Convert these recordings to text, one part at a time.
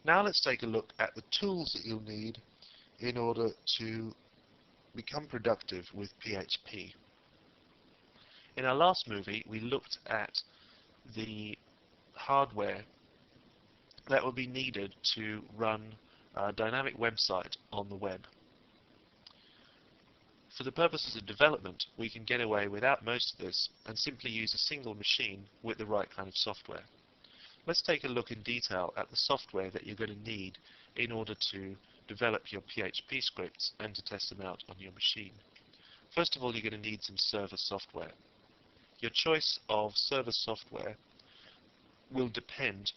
Now let's take a look at the tools that you'll need in order to become productive with PHP. In our last movie, we looked at the hardware that will be needed to run a dynamic website on the web. For the purposes of development, we can get away without most of this and simply use a single machine with the right kind of software. Let's take a look in detail at the software that you're going to need in order to develop your PHP scripts and to test them out on your machine. First of all, you're going to need some server software. Your choice of server software will depend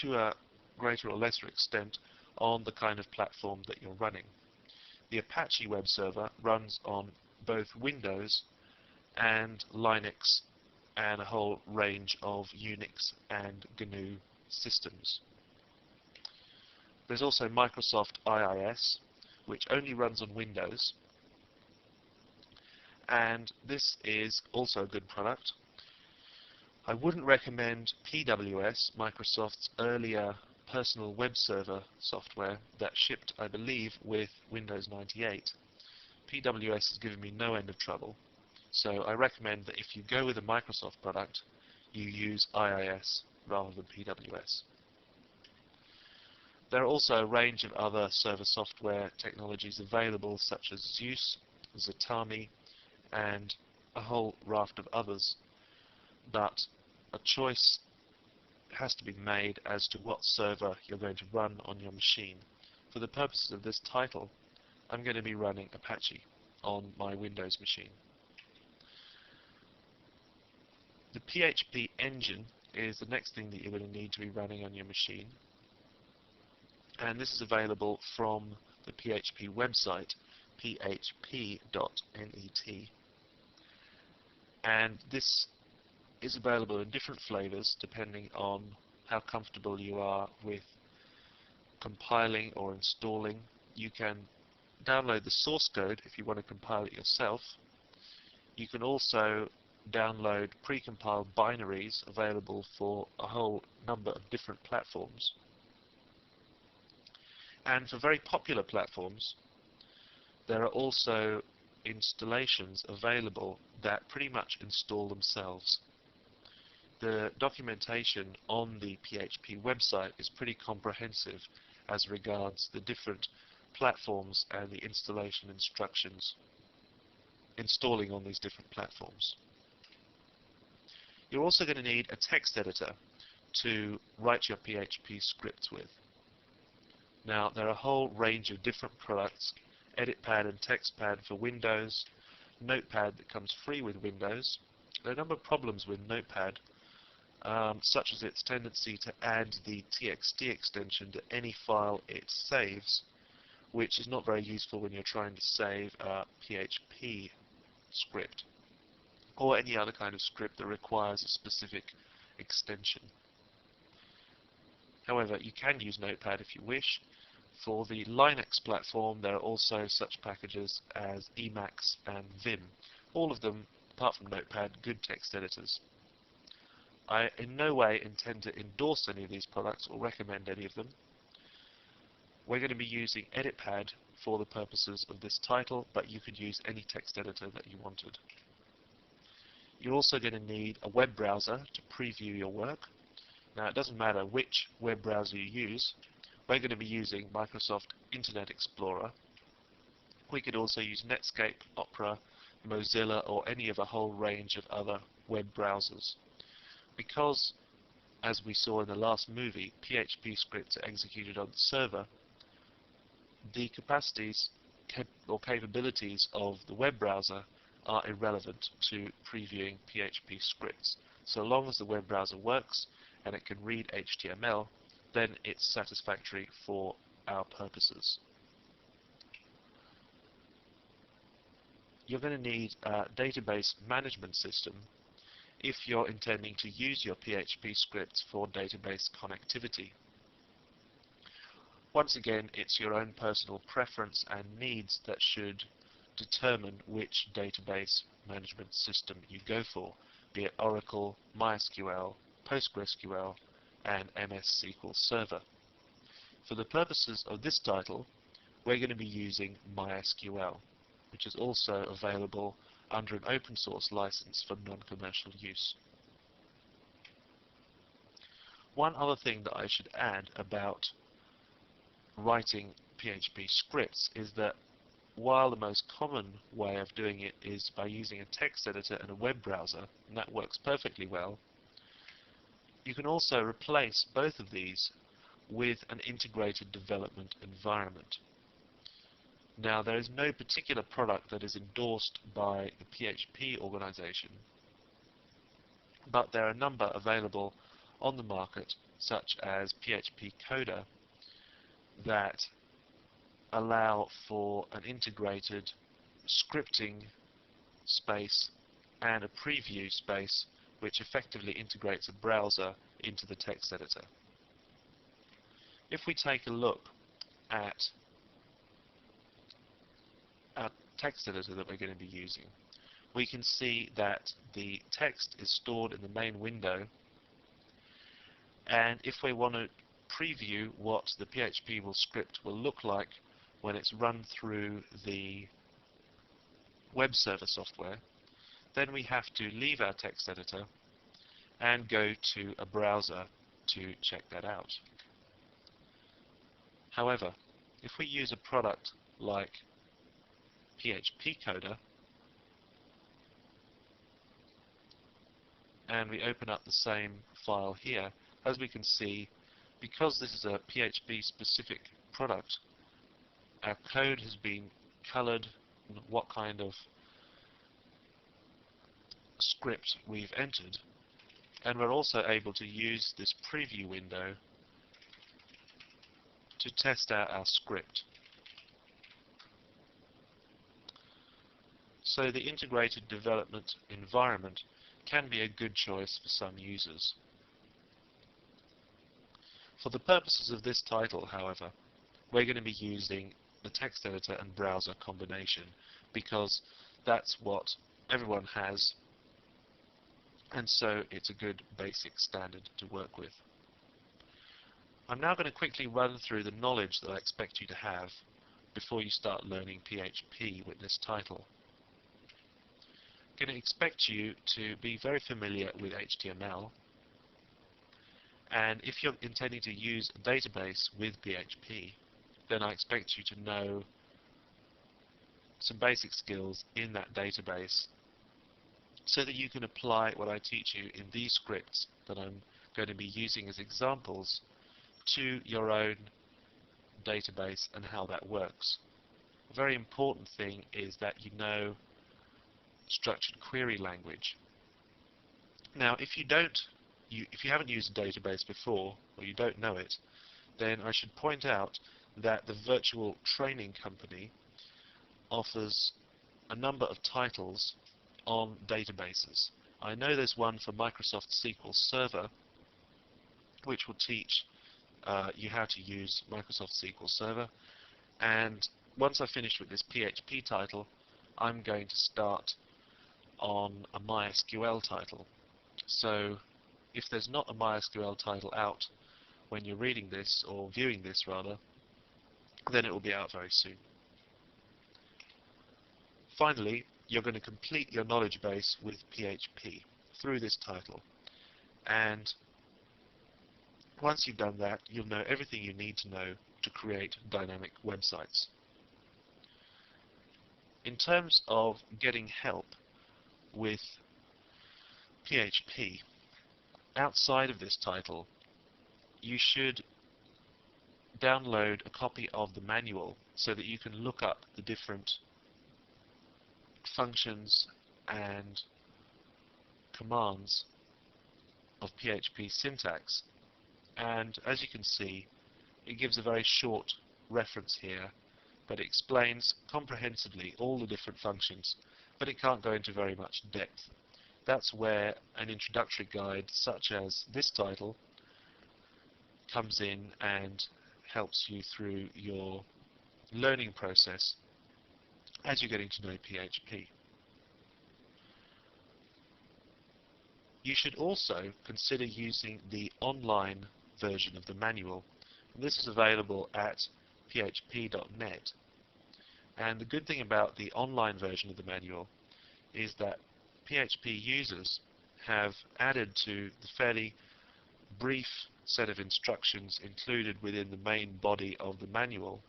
to a greater or lesser extent on the kind of platform that you're running. The Apache web server runs on both Windows and Linux and a whole range of Unix and GNU systems. There's also Microsoft IIS, which only runs on Windows, and this is also a good product. I wouldn't recommend PWS, Microsoft's earlier personal web server software that shipped, I believe, with Windows 98. PWS has given me no end of trouble, so I recommend that if you go with a Microsoft product, you use IIS rather than PWS. There are also a range of other server software technologies available, such as Zeus, Zatami, and a whole raft of others, but a choice has to be made as to what server you're going to run on your machine. For the purposes of this title, I'm going to be running Apache on my Windows machine. The PHP engine is the next thing that you're going to need to be running on your machine, and this is available from the PHP website, php.net, and this is available in different flavors depending on how comfortable you are with compiling or installing. You can download the source code if you want to compile it yourself. You can also download pre-compiled binaries available for a whole number of different platforms. And for very popular platforms, there are also installations available that pretty much install themselves. The documentation on the PHP website is pretty comprehensive as regards the different platforms and the installation instructions installing on these different platforms. You're also going to need a text editor to write your PHP scripts with. Now, there are a whole range of different products: EditPad and TextPad for Windows, Notepad that comes free with Windows. There are a number of problems with Notepad, such as its tendency to add the txt extension to any file it saves, which is not very useful when you're trying to save a PHP script or any other kind of script that requires a specific extension. However, you can use Notepad if you wish. For the Linux platform, there are also such packages as Emacs and Vim. All of them, apart from Notepad, good text editors. I in no way intend to endorse any of these products or recommend any of them. We're going to be using EditPad for the purposes of this title, but you could use any text editor that you wanted. You're also going to need a web browser to preview your work. Now, it doesn't matter which web browser you use. We're going to be using Microsoft Internet Explorer. We could also use Netscape, Opera, Mozilla, or any of a whole range of other web browsers. Because, as we saw in the last movie, PHP scripts are executed on the server, the capacities or capabilities of the web browser are irrelevant to previewing PHP scripts. So long as the web browser works and it can read HTML, then it's satisfactory for our purposes. You're going to need a database management system if you're intending to use your PHP scripts for database connectivity. Once again, it's your own personal preference and needs that should determine which database management system you go for, be it Oracle, MySQL, PostgreSQL, and MS SQL Server. For the purposes of this title, we're going to be using MySQL, which is also available under an open source license for non-commercial use. One other thing that I should add about writing PHP scripts is that while the most common way of doing it is by using a text editor and a web browser, and that works perfectly well, you can also replace both of these with an integrated development environment. Now, there is no particular product that is endorsed by the PHP organization, but there are a number available on the market, such as PHP Coder, that allow for an integrated scripting space and a preview space which effectively integrates a browser into the text editor. If we take a look at our text editor that we're going to be using, we can see that the text is stored in the main window, and if we want to preview what the PHP script will look like when it's run through the web server software, then we have to leave our text editor and go to a browser to check that out. However, if we use a product like PHP Coder and we open up the same file here, as we can see, because this is a PHP specific product, our code has been colored and what kind of script we've entered, and we're also able to use this preview window to test out our script. So the integrated development environment can be a good choice for some users. For the purposes of this title, however, we're going to be using the text editor and browser combination because that's what everyone has, and so it's a good basic standard to work with. I'm now going to quickly run through the knowledge that I expect you to have before you start learning PHP with this title. I'm going to expect you to be very familiar with HTML, and if you're intending to use a database with PHP, then I expect you to know some basic skills in that database so that you can apply what I teach you in these scripts that I'm going to be using as examples to your own database and how that works. A very important thing is that you know structured query language. Now, if you haven't used a database before, or you don't know it, then I should point out that the virtual training company offers a number of titles on databases. I know there's one for Microsoft SQL Server, which will teach you how to use Microsoft SQL Server, and once I've finished with this PHP title, I'm going to start on a MySQL title. So if there's not a MySQL title out when you're reading this, or viewing this rather, then it will be out very soon. Finally, you're going to complete your knowledge base with PHP through this title, and once you've done that, you'll know everything you need to know to create dynamic websites. In terms of getting help with PHP outside of this title, you should download a copy of the manual so that you can look up the different functions and commands of PHP syntax. And as you can see, it gives a very short reference here, but it explains comprehensively all the different functions, but it can't go into very much depth. That's where an introductory guide such as this title comes in and helps you through your learning process as you're getting to know PHP. You should also consider using the online version of the manual, This is available at php.net. And the good thing about the online version of the manual is that PHP users have added to the fairly brief set of instructions included within the main body of the manual,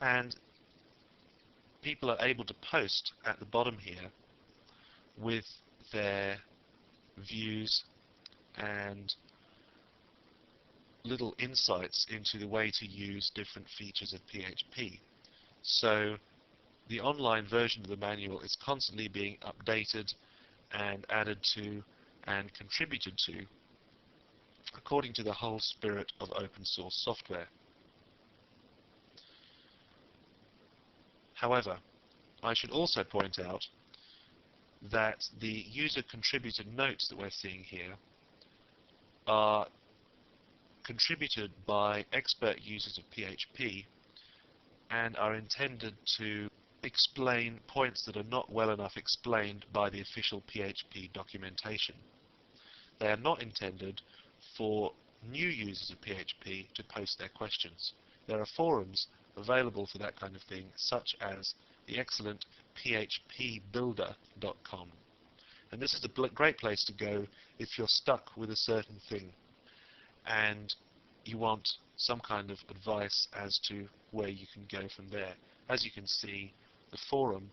and people are able to post at the bottom here with their views and little insights into the way to use different features of PHP. So the online version of the manual is constantly being updated and added to and contributed to according to the whole spirit of open source software. However, I should also point out that the user-contributed notes that we're seeing here are contributed by expert users of PHP and are intended to explain points that are not well enough explained by the official PHP documentation. They are not intended for new users of PHP to post their questions. There are forums available for that kind of thing, such as the excellent phpbuilder.com. And this is a great place to go if you're stuck with a certain thing and you want some kind of advice as to where you can go from there. As you can see, the forum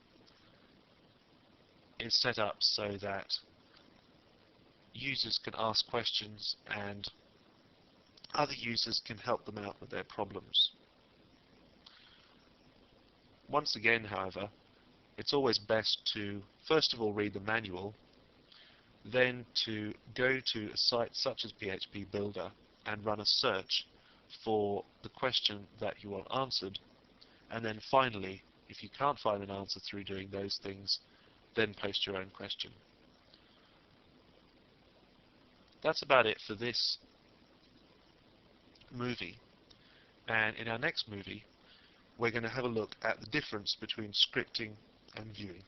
is set up so that users can ask questions and other users can help them out with their problems. Once again, however, it's always best to first of all read the manual, then to go to a site such as PHP Builder and run a search for the question that you want answered, and then finally, if you can't find an answer through doing those things, then post your own question. That's about it for this movie, and in our next movie we're going to have a look at the difference between scripting and viewing.